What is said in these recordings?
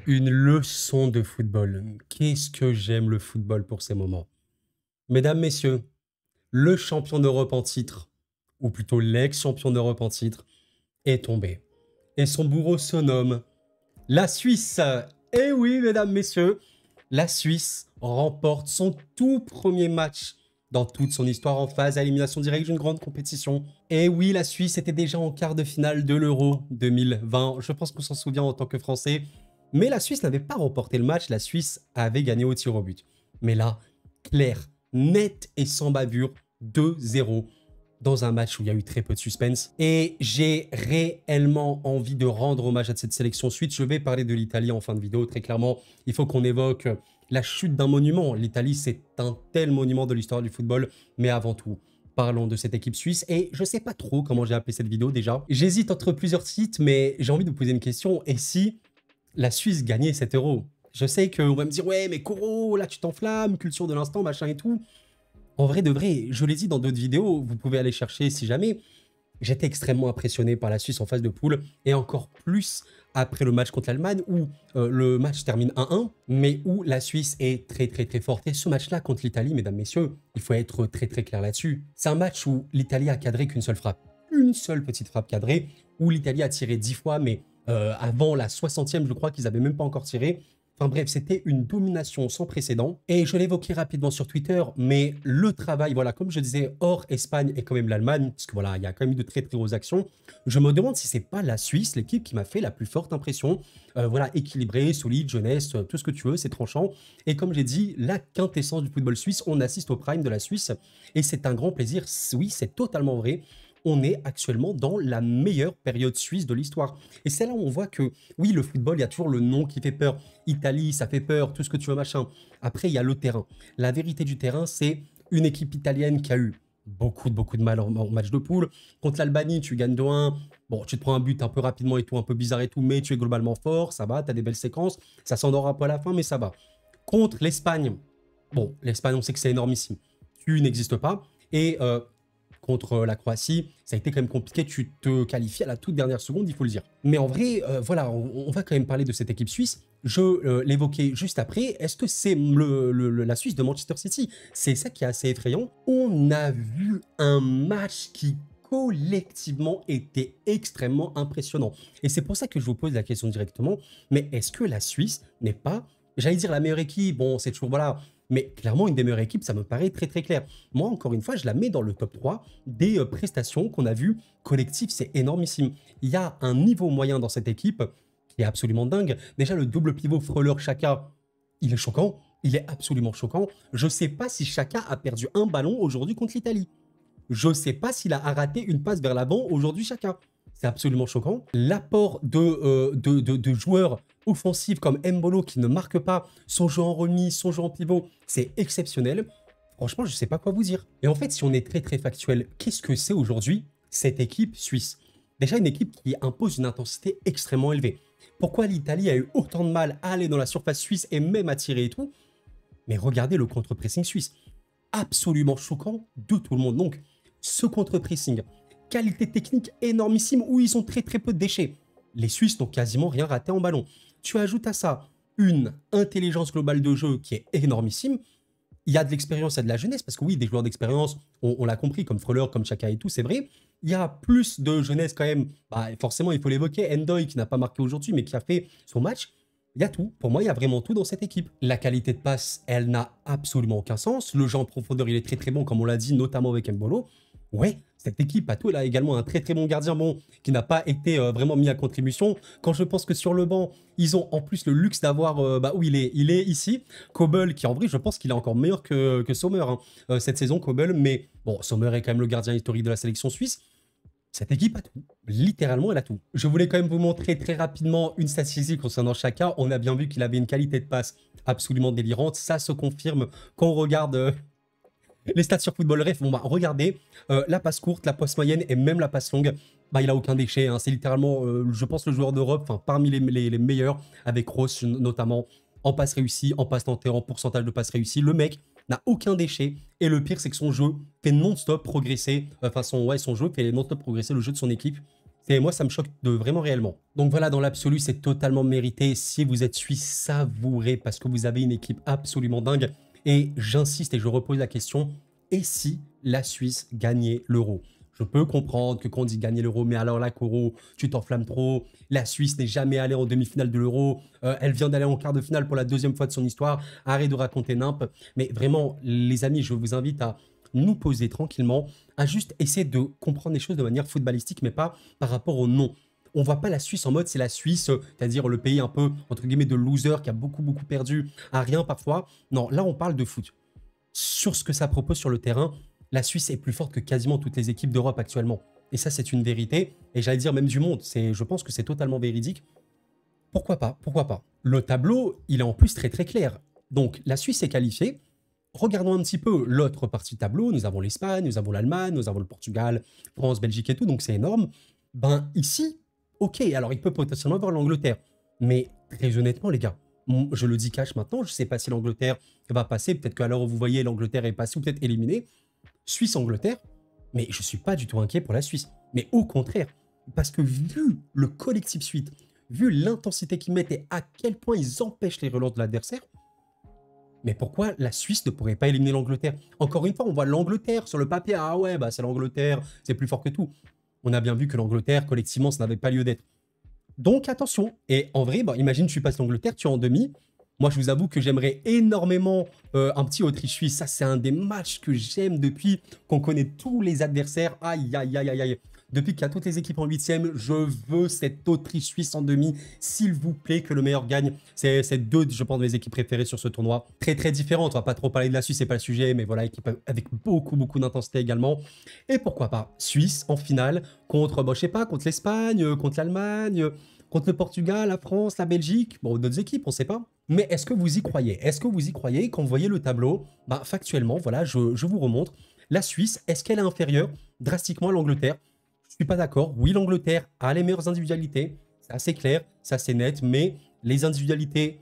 Une leçon de football. Qu'est-ce que j'aime le football pour ces moments. Mesdames, messieurs, le champion d'Europe en titre, ou plutôt l'ex-champion d'Europe en titre, est tombé. Et son bourreau se nomme la Suisse. Eh oui, mesdames, messieurs, la Suisse remporte son tout premier match dans toute son histoire en phase à élimination directe d'une grande compétition. Et oui, la Suisse était déjà en quart de finale de l'Euro 2020. Je pense qu'on s'en souvient en tant que Français. Mais la Suisse n'avait pas remporté le match, la Suisse avait gagné au tir au but. Mais là, clair, net et sans bavure, 2-0 dans un match où il y a eu très peu de suspense. Et j'ai réellement envie de rendre hommage à cette sélection suisse. Je vais parler de l'Italie en fin de vidéo, très clairement. Il faut qu'on évoque la chute d'un monument. L'Italie, c'est un tel monument de l'histoire du football. Mais avant tout, parlons de cette équipe suisse. Et je sais pas trop comment j'ai appelé cette vidéo déjà. J'hésite entre plusieurs titres, mais j'ai envie de vous poser une question. Et si la Suisse gagnait cet euro? Je sais qu'on va me dire, ouais, mais Koro, là tu t'enflammes, culture de l'instant, machin et tout. En vrai de vrai, je l'ai dit dans d'autres vidéos, vous pouvez aller chercher si jamais. J'étais extrêmement impressionné par la Suisse en phase de poule, et encore plus après le match contre l'Allemagne, où le match termine 1-1, mais où la Suisse est très très très forte. Et ce match-là contre l'Italie, mesdames, messieurs, il faut être très très clair là-dessus. C'est un match où l'Italie a cadré qu'une seule frappe. Une seule petite frappe cadrée, où l'Italie a tiré 10 fois, mais avant la 60e, je crois qu'ils n'avaient même pas encore tiré. Enfin bref, c'était une domination sans précédent. Et je l'évoquais rapidement sur Twitter, mais le travail, voilà, comme je disais, hors Espagne et quand même l'Allemagne, parce que voilà, il y a quand même eu de très très grosses actions. Je me demande si c'est pas la Suisse, l'équipe qui m'a fait la plus forte impression. Voilà, équilibrée, solide, jeunesse, tout ce que tu veux, c'est tranchant. Et comme j'ai dit, la quintessence du football suisse, on assiste au prime de la Suisse. Et c'est un grand plaisir, oui, c'est totalement vrai. On est actuellement dans la meilleure période suisse de l'histoire. Et c'est là où on voit que, oui, le football, il y a toujours le nom qui fait peur. Italie, ça fait peur, tout ce que tu veux, machin. Après, il y a le terrain. La vérité du terrain, c'est une équipe italienne qui a eu beaucoup de mal en match de poule. Contre l'Albanie, tu gagnes 2-1. Bon, tu te prends un but un peu rapidement et tout, un peu bizarre et tout, mais tu es globalement fort, ça va, tu as des belles séquences. Ça s'endort un peu à la fin, mais ça va. Contre l'Espagne, bon, l'Espagne, on sait que c'est énormissime. Tu n'existes pas. Et contre la Croatie, ça a été quand même compliqué, tu te qualifies à la toute dernière seconde, il faut le dire. Mais en vrai, voilà, on va quand même parler de cette équipe suisse. Je l'évoquais juste après, est-ce que c'est la Suisse de Manchester City? C'est ça qui est assez effrayant. On a vu un match qui collectivement était extrêmement impressionnant. Et c'est pour ça que je vous pose la question directement, mais est-ce que la Suisse n'est pas, j'allais dire la meilleure équipe, bon c'est toujours, voilà, mais clairement une des meilleures équipes, ça me paraît très très clair. Moi, encore une fois, je la mets dans le top 3 des prestations qu'on a vues collectives, c'est énormissime. Il y a un niveau moyen dans cette équipe qui est absolument dingue. Déjà, le double pivot Freuler-Chaka, il est choquant, il est absolument choquant. Je ne sais pas si Chaka a perdu un ballon aujourd'hui contre l'Italie. Je ne sais pas s'il a raté une passe vers l'avant aujourd'hui, Chaka. C'est absolument choquant. L'apport de joueurs offensifs comme Mbolo qui ne marque pas, son jeu en remise, son jeu en pivot, c'est exceptionnel. Franchement, je ne sais pas quoi vous dire. Et en fait, si on est très très factuel, qu'est-ce que c'est aujourd'hui cette équipe suisse? Déjà une équipe qui impose une intensité extrêmement élevée. Pourquoi l'Italie a eu autant de mal à aller dans la surface suisse et même à tirer et tout? Mais regardez le contre-pressing suisse. Absolument choquant de tout le monde. Donc, ce contre-pressing, qualité technique énormissime où ils ont très très peu de déchets. Les Suisses n'ont quasiment rien raté en ballon. Tu ajoutes à ça une intelligence globale de jeu qui est énormissime. Il y a de l'expérience, il y a de la jeunesse, parce que oui, des joueurs d'expérience, on l'a compris, comme Freuler, comme Chaka et tout, c'est vrai. Il y a plus de jeunesse quand même. Bah, forcément, il faut l'évoquer. Endoy, qui n'a pas marqué aujourd'hui, mais qui a fait son match. Il y a tout. Pour moi, il y a vraiment tout dans cette équipe. La qualité de passe, elle n'a absolument aucun sens. Le jeu en profondeur, il est très très bon, comme on l'a dit, notamment avec Mbolo. Ouais, cette équipe a tout. Elle a également un très très bon gardien, bon, qui n'a pas été vraiment mis à contribution. Quand je pense que sur le banc, ils ont en plus le luxe d'avoir, bah où il est ici. Kobel, qui en vrai, je pense qu'il est encore meilleur que Sommer cette saison, Kobel. Mais bon, Sommer est quand même le gardien historique de la sélection suisse. Cette équipe a tout. Littéralement, elle a tout. Je voulais quand même vous montrer très rapidement une statistique concernant Chaka. On a bien vu qu'il avait une qualité de passe absolument délirante. Ça se confirme quand on regarde les stats sur Football Ref. Bon, bah, regardez, la passe courte, la passe moyenne et même la passe longue, bah, il a aucun déchet. Hein. C'est littéralement, je pense, le joueur d'Europe, parmi les meilleurs, avec Ross notamment, en passe réussie, en passe tentée, en pourcentage de passe réussie. Le mec n'a aucun déchet. Et le pire, c'est que son jeu fait non-stop progresser. Son jeu fait non-stop progresser le jeu de son équipe. Moi, ça me choque vraiment réellement. Donc voilà, dans l'absolu, c'est totalement mérité. Si vous êtes Suisse, savourez parce que vous avez une équipe absolument dingue. Et j'insiste et je repose la question, et si la Suisse gagnait l'Euro? Je peux comprendre que quand on dit gagner l'Euro, mais alors là, Coro, tu t'enflammes trop. La Suisse n'est jamais allée en demi-finale de l'Euro. Elle vient d'aller en quart de finale pour la deuxième fois de son histoire. Arrête de raconter nimp. Mais vraiment, les amis, je vous invite à nous poser tranquillement, à juste essayer de comprendre les choses de manière footballistique, mais pas par rapport au nom. On ne voit pas la Suisse en mode c'est la Suisse, c'est-à-dire le pays un peu, entre guillemets, de loser qui a beaucoup perdu à rien parfois. Non, là, on parle de foot. Sur ce que ça propose sur le terrain, la Suisse est plus forte que quasiment toutes les équipes d'Europe actuellement. Et ça, c'est une vérité. Et j'allais dire même du monde. Je pense que c'est totalement véridique. Pourquoi pas? Pourquoi pas? Le tableau, il est en plus très clair. Donc, la Suisse est qualifiée. Regardons un petit peu l'autre partie du tableau. Nous avons l'Espagne, nous avons l'Allemagne, nous avons le Portugal, France, Belgique et tout. Donc, c'est énorme. Ben, ici, ok. Alors, il peut potentiellement avoir l'Angleterre. Mais très honnêtement, les gars, je le dis cash maintenant. Je ne sais pas si l'Angleterre va passer. Peut-être qu'à l'heure où vous voyez, l'Angleterre est passée ou peut-être éliminée. Suisse-Angleterre, mais je ne suis pas du tout inquiet pour la Suisse. Mais au contraire, parce que vu le collectif suisse, vu l'intensité qu'ils mettent et à quel point ils empêchent les relances de l'adversaire, mais pourquoi la Suisse ne pourrait pas éliminer l'Angleterre? Encore une fois, on voit l'Angleterre sur le papier. Ah ouais, bah c'est l'Angleterre, c'est plus fort que tout. On a bien vu que l'Angleterre, collectivement, ça n'avait pas lieu d'être. Donc attention. Et en vrai, bah, imagine tu passes l'Angleterre, tu es en demi. Moi, je vous avoue que j'aimerais énormément un petit Autriche-Suisse. Ça, c'est un des matchs que j'aime depuis qu'on connaît tous les adversaires. Aïe, aïe, aïe, aïe, aïe. Depuis qu'il y a toutes les équipes en huitième, je veux cette Autriche-Suisse en demi. S'il vous plaît, que le meilleur gagne. C'est deux, je pense, de mes équipes préférées sur ce tournoi. Très différentes. On va pas trop parler de la Suisse, c'est pas le sujet. Mais voilà, équipe avec beaucoup d'intensité également. Et pourquoi pas Suisse en finale contre, bon, je sais pas, contre l'Espagne, contre l'Allemagne, contre le Portugal, la France, la Belgique. Bon, d'autres équipes, on sait pas. Mais est-ce que vous y croyez? Est-ce que vous y croyez? Quand vous voyez le tableau, bah, factuellement, voilà, je vous remontre. La Suisse, est-ce qu'elle est inférieure drastiquement à l'Angleterre? Je suis pas d'accord. Oui, l'Angleterre a les meilleures individualités. C'est assez clair, c'est assez net. Mais les individualités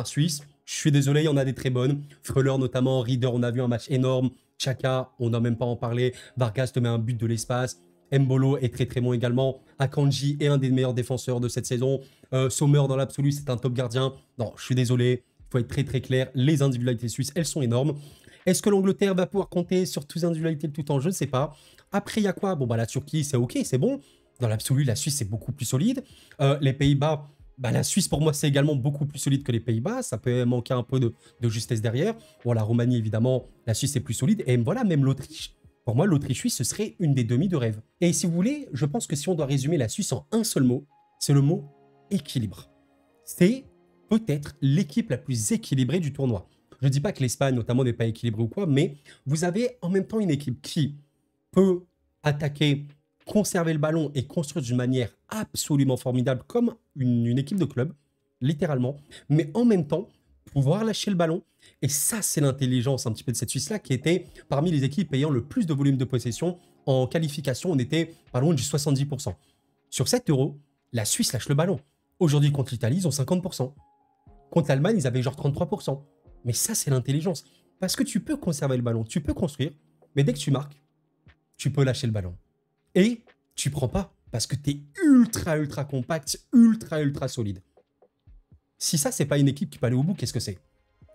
suisses, je suis désolé, il y en a des très bonnes. Freuler notamment, Rieder, on a vu un match énorme. Chaka, on n'a même pas à en parler. Vargas te met un but de l'espace. Mbolo est très bon également. Akanji est un des meilleurs défenseurs de cette saison. Sommer, dans l'absolu, c'est un top gardien. Non, je suis désolé. Il faut être très clair. Les individualités suisses, elles sont énormes. Est-ce que l'Angleterre va pouvoir compter sur toutes les individualités de tout temps? Je ne sais pas. Après, il y a quoi? Bon, bah, la Turquie, c'est OK, c'est bon. Dans l'absolu, la Suisse, c'est beaucoup plus solide. Les Pays-Bas, bah, la Suisse, pour moi, c'est également beaucoup plus solide que les Pays-Bas. Ça peut manquer un peu de justesse derrière. Bon, la Roumanie, évidemment, la Suisse est plus solide. Et voilà, même l'Autriche. Pour moi, l'Autriche-Suisse, ce serait une des demi de rêve. Et si vous voulez, je pense que si on doit résumer la Suisse en un seul mot, c'est le mot équilibre. C'est peut-être l'équipe la plus équilibrée du tournoi. Je ne dis pas que l'Espagne, notamment, n'est pas équilibrée ou quoi, mais vous avez en même temps une équipe qui peut attaquer, conserver le ballon et construire d'une manière absolument formidable, comme une équipe de club, littéralement, mais en même temps, pouvoir lâcher le ballon. Et ça, c'est l'intelligence un petit peu de cette Suisse-là, qui était parmi les équipes ayant le plus de volume de possession. En qualification, on était pas loin du 70%. Sur 7 euros, la Suisse lâche le ballon. Aujourd'hui, contre l'Italie, ils ont 50%. Contre l'Allemagne, ils avaient genre 33%. Mais ça, c'est l'intelligence. Parce que tu peux conserver le ballon, tu peux construire, mais dès que tu marques, tu peux lâcher le ballon. Et tu prends pas, parce que tu es ultra compact, ultra solide. Si ça, c'est pas une équipe qui peut aller au bout, qu'est-ce que c'est?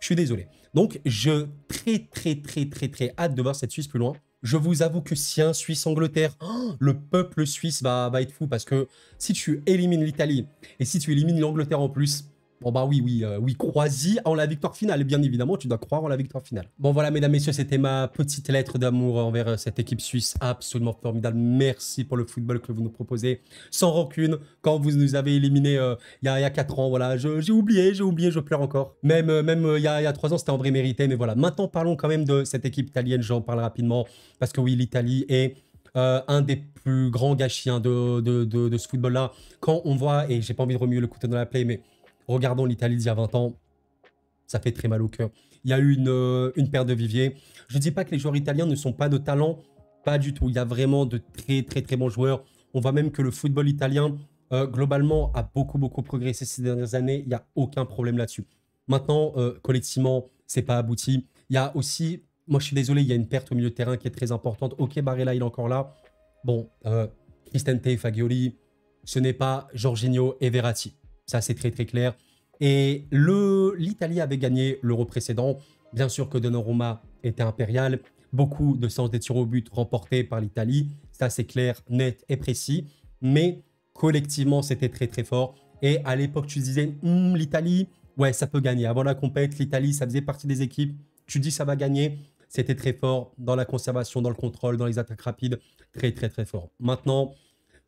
Je suis désolé. Donc, je très hâte de voir cette Suisse plus loin. Je vous avoue que si un Suisse-Angleterre, le peuple suisse va être fou, parce que si tu élimines l'Italie et si tu élimines l'Angleterre en plus, bon bah oui, crois-y en la victoire finale. Et bien évidemment, tu dois croire en la victoire finale. Bon voilà, mesdames, messieurs, c'était ma petite lettre d'amour envers cette équipe suisse absolument formidable. Merci pour le football que vous nous proposez. Sans rancune, quand vous nous avez éliminés il y a 4 ans, voilà, j'ai oublié, je pleure encore. Même il y a 3 ans, c'était en vrai mérité, mais voilà. Maintenant, parlons quand même de cette équipe italienne, j'en parle rapidement, parce que oui, l'Italie est... un des plus grands gâchis de ce football-là. Quand on voit, et j'ai pas envie de remuer le couteau dans la plaie, mais regardons l'Italie d'il y a 20 ans, ça fait très mal au cœur. Il y a eu une paire de viviers. Je ne dis pas que les joueurs italiens ne sont pas de talent, pas du tout. Il y a vraiment de très bons joueurs. On voit même que le football italien, globalement, a beaucoup progressé ces dernières années. Il n'y a aucun problème là-dessus. Maintenant, collectivement, c'est pas abouti. Il y a aussi, moi je suis désolé, il y a une perte au milieu de terrain qui est très importante. Ok, Barella, il est encore là. Bon, Cristante et Fagioli, ce n'est pas Jorginho et Verratti. Ça, c'est très très clair. Et l'Italie avait gagné l'Euro précédent. Bien sûr que Donnarumma était impérial. Beaucoup de séances des tirs au but remportées par l'Italie. Ça, c'est clair, net et précis. Mais collectivement, c'était très très fort. Et à l'époque, tu disais, l'Italie, ouais, ça peut gagner. Avant la compète, l'Italie, ça faisait partie des équipes. Tu dis, ça va gagner. C'était très fort dans la conservation, dans le contrôle, dans les attaques rapides. Très très très fort. Maintenant,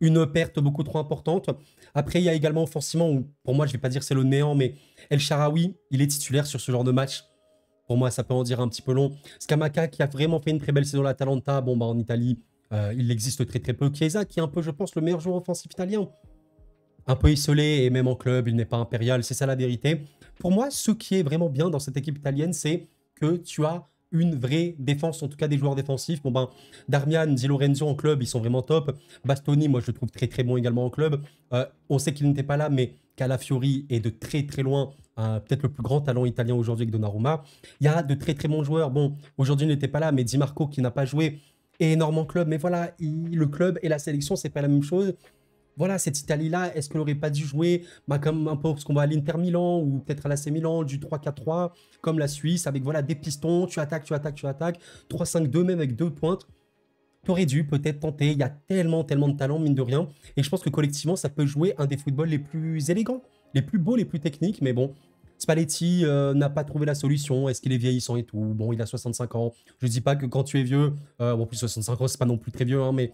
une perte beaucoup trop importante. Après, il y a également offensivement, où, pour moi, je ne vais pas dire c'est le néant, mais El Shaarawy, il est titulaire sur ce genre de match. Pour moi, ça peut en dire un petit peu long. Scamacca, qui a vraiment fait une très belle saison à l'Atalanta, bon, bah, en Italie, il existe très très peu. Chiesa, qui est un peu, je pense, le meilleur joueur offensif italien. Un peu isolé, et même en club, il n'est pas impérial, c'est ça la vérité. Pour moi, ce qui est vraiment bien dans cette équipe italienne, c'est que tu as une vraie défense, en tout cas des joueurs défensifs. Bon ben, Darmian, Di Lorenzo en club, ils sont vraiment top. Bastoni, moi je le trouve très très bon également en club. On sait qu'il n'était pas là, mais Calafiori est de très très loin peut-être le plus grand talent italien aujourd'hui avec Donnarumma. Il y a de très très bons joueurs. Bon, aujourd'hui il n'était pas là, mais Di Marco qui n'a pas joué est énorme en club. Mais voilà, le club et la sélection, c'est pas la même chose. Voilà, cette Italie-là, est-ce qu'elle n'aurait pas dû jouer comme un peu parce qu'on va à l'Inter Milan ou peut-être à l'AC Milan, du 3-4-3, comme la Suisse, avec voilà, des pistons, tu attaques, tu attaques, tu attaques, 3-5-2 même avec deux pointes. Tu aurais dû peut-être tenter, il y a tellement, tellement de talent, mine de rien. Et je pense que collectivement, ça peut jouer un des footballs les plus élégants, les plus beaux, les plus techniques. Mais bon, Spalletti n'a pas trouvé la solution. Est-ce qu'il est vieillissant et tout? Bon, il a 65 ans. Je ne dis pas que quand tu es vieux, bon, plus 65 ans, c'est pas non plus très vieux, hein, mais...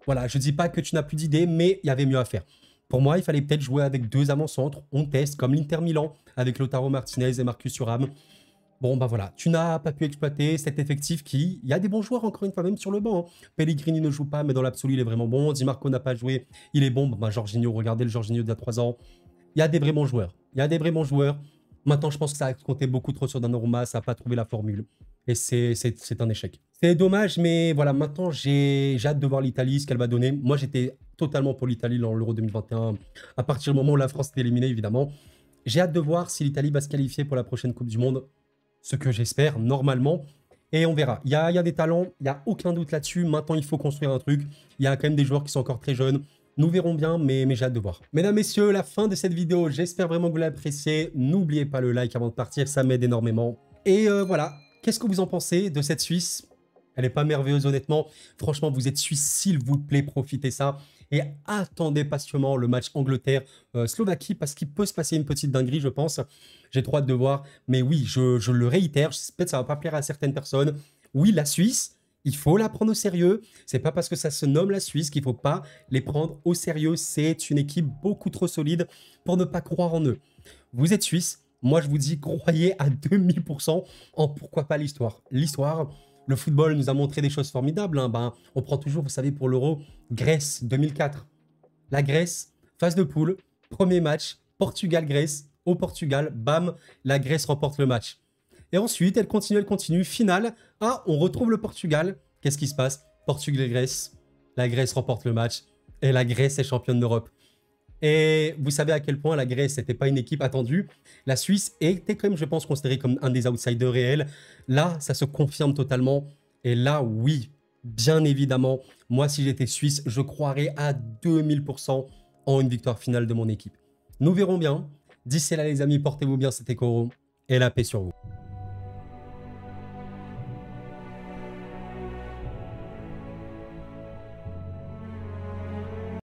Voilà, je ne dis pas que tu n'as plus d'idées, mais il y avait mieux à faire. Pour moi, il fallait peut-être jouer avec deux avant-centres. On teste, comme l'Inter Milan, avec Lautaro Martinez et Marcus Thuram. Bon, bah voilà, tu n'as pas pu exploiter cet effectif qui... Il y a des bons joueurs, encore une fois, même sur le banc. Hein. Pellegrini ne joue pas, mais dans l'absolu, il est vraiment bon. Di Marco n'a pas joué, il est bon. Bah, Jorginho, regardez le Jorginho d'il y a 3 ans. Il y a des vrais bons joueurs. Il y a des vrais bons joueurs. Maintenant, je pense que ça a compté beaucoup trop sur Donnarumma. Ça n'a pas trouvé la formule. Et c'est un échec. C'est dommage, mais voilà, maintenant, j'ai hâte de voir l'Italie, ce qu'elle va donner. Moi, j'étais totalement pour l'Italie dans l'Euro 2021, à partir du moment où la France était éliminée, évidemment. J'ai hâte de voir si l'Italie va se qualifier pour la prochaine Coupe du Monde, ce que j'espère, normalement. Et on verra. Il y a des talents, il n'y a aucun doute là-dessus. Maintenant, il faut construire un truc. Il y a quand même des joueurs qui sont encore très jeunes. Nous verrons bien, mais j'ai hâte de voir. Mesdames, messieurs, la fin de cette vidéo. J'espère vraiment que vous l'avez appréciée. N'oubliez pas le like avant de partir, ça m'aide énormément. Et voilà, qu'est-ce que vous en pensez de cette Suisse? Elle n'est pas merveilleuse, honnêtement. Franchement, vous êtes Suisse, s'il vous plaît, profitez ça. Et attendez patiemment le match Angleterre-Slovaquie, parce qu'il peut se passer une petite dinguerie, je pense. J'ai trop hâte de voir. Mais oui, je le réitère, peut-être ça ne va pas plaire à certaines personnes. Oui, la Suisse, il faut la prendre au sérieux. C'est pas parce que ça se nomme la Suisse qu'il ne faut pas les prendre au sérieux. C'est une équipe beaucoup trop solide pour ne pas croire en eux. Vous êtes Suisse. Moi, je vous dis, croyez à 2000% en pourquoi pas l'histoire. L'histoire... Le football nous a montré des choses formidables. Hein. Ben, on prend toujours, vous savez, pour l'Euro, Grèce 2004. La Grèce, phase de poule, premier match, Portugal-Grèce. Au Portugal, bam, la Grèce remporte le match. Et ensuite, elle continue. Finale, ah, on retrouve le Portugal. Qu'est-ce qui se passe? Portugal-Grèce. La Grèce remporte le match. Et la Grèce est championne d'Europe. Et vous savez à quel point la Grèce n'était pas une équipe attendue. La Suisse était quand même, je pense, considérée comme un des outsiders réels. Là, ça se confirme totalement. Et là, oui, bien évidemment, moi, si j'étais Suisse, je croirais à 2000% en une victoire finale de mon équipe. Nous verrons bien. D'ici là, les amis, portez-vous bien, c'était Koro. Et la paix sur vous.